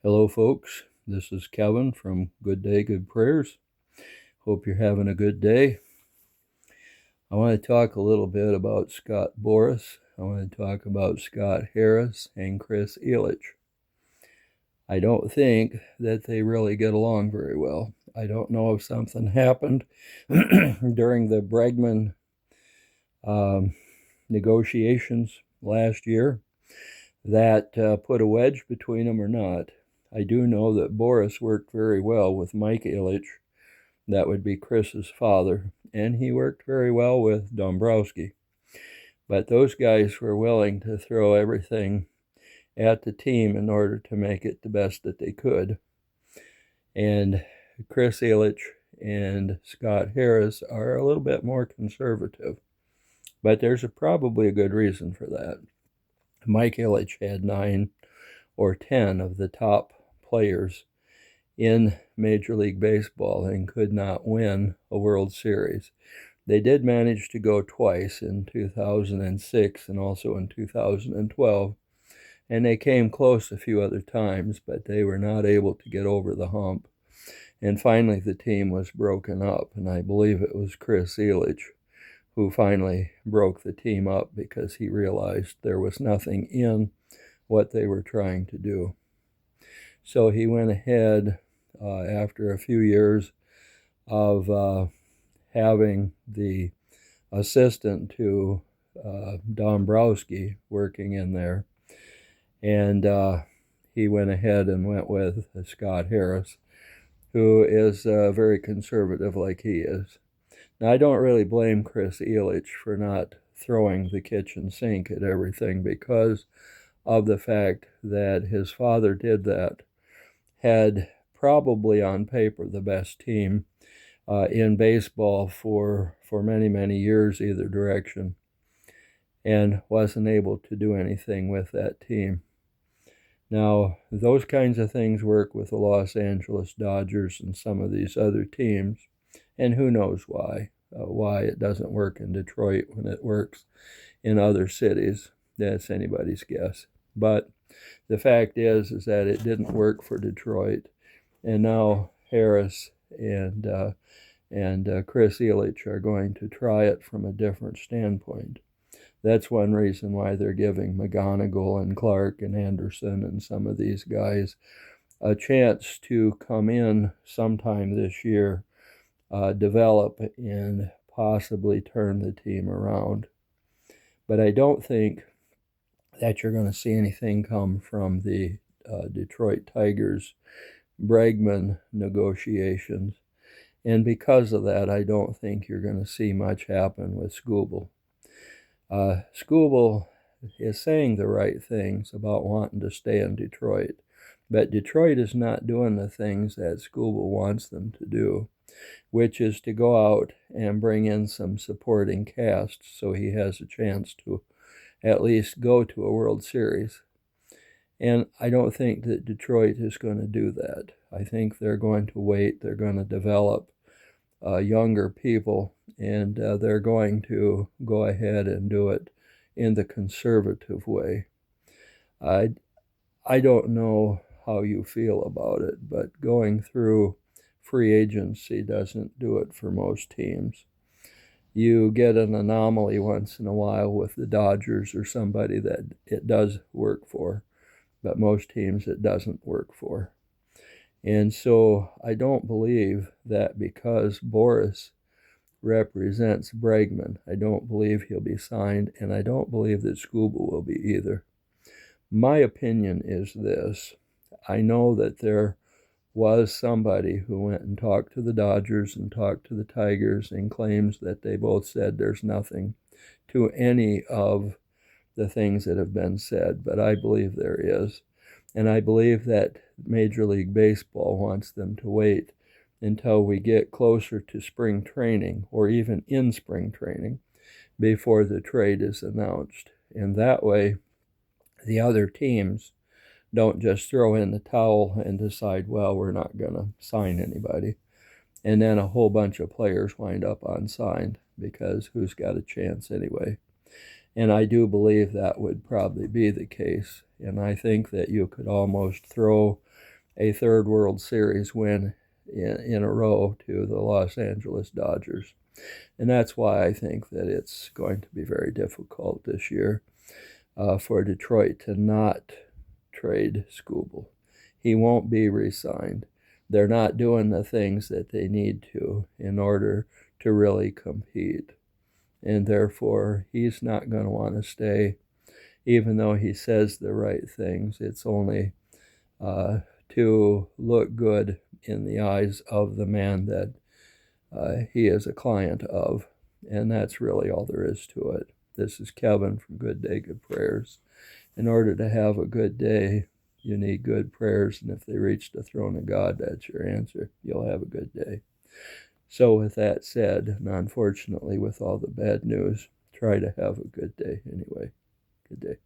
Hello, folks. This is Kevin from Good Day, Good Prayers. Hope you're having a good day. I want to talk a little bit about Scott Boras. I want to talk about Scott Harris and Chris Ilitch. I don't think that they really get along very well. I don't know if something happened during the Bregman negotiations last year that put a wedge between them or not. I do know that Boras worked very well with Mike Ilitch. That would be Chris's father, and he worked very well with Dombrowski. But those guys were willing to throw everything at the team in order to make it the best that they could. And Chris Ilitch and Scott Harris are a little bit more conservative, but there's probably a good reason for that. Mike Ilitch had 9 or 10 of the top players in Major League Baseball and could not win a World Series. They did manage to go twice in 2006 and also in 2012, and they came close a few other times, but they were not able to get over the hump. And finally, the team was broken up, and I believe it was Chris Ilitch who finally broke the team up because he realized there was nothing in what they were trying to do. So he went ahead after a few years of having the assistant to Dombrowski working in there, and he went ahead and went with Scott Harris, who is very conservative like he is. Now, I don't really blame Chris Ilitch for not throwing the kitchen sink at everything because of the fact that his father did that, had probably on paper the best team in baseball for many, many years either direction, and wasn't able to do anything with that team. Now, those kinds of things work with the Los Angeles Dodgers and some of these other teams, and who knows why it doesn't work in Detroit when it works in other cities. That's anybody's guess. But the fact is that it didn't work for Detroit, and now Harris and Chris Ilitch are going to try it from a different standpoint. That's one reason why they're giving McGonigal and Clark and Anderson and some of these guys a chance to come in sometime this year, develop, and possibly turn the team around. But I don't think that you're going to see anything come from the Detroit Tigers Bregman negotiations. And because of that, I don't think you're going to see much happen with Skubal. Skubal is saying the right things about wanting to stay in Detroit, but Detroit is not doing the things that Skubal wants them to do, which is to go out and bring in some supporting cast so he has a chance to at least go to a World Series. And I don't think that Detroit is going to do that. I think they're going to wait. They're going to develop younger people, and they're going to go ahead and do it in the conservative way. I don't know how you feel about it, but going through free agency doesn't do it for most teams. You get an anomaly once in a while with the Dodgers or somebody that it does work for, but most teams it doesn't work for. And so I don't believe that because Boras represents Bregman, I don't believe he'll be signed, and I don't believe that Skubal will be either. My opinion is this. I know that there was somebody who went and talked to the Dodgers and talked to the Tigers and claims that they both said there's nothing to any of the things that have been said, but I believe there is. And I believe that Major League Baseball wants them to wait until we get closer to spring training or even in spring training before the trade is announced. And that way, the other teams don't just throw in the towel and decide, well, we're not going to sign anybody. And then a whole bunch of players wind up unsigned because who's got a chance anyway? And I do believe that would probably be the case. And I think that you could almost throw a third World Series win in a row to the Los Angeles Dodgers. And that's why I think that it's going to be very difficult this year for Detroit to not trade Skubal. He won't be re-signed. They're not doing the things that they need to in order to really compete. And therefore, he's not going to want to stay, even though he says the right things. It's only to look good in the eyes of the man that he is a client of. And that's really all there is to it. This is Kevin from Good Day, Good Prayers. In order to have a good day, you need good prayers, and if they reach the throne of God, that's your answer. You'll have a good day. So with that said, and unfortunately with all the bad news, try to have a good day anyway. Good day.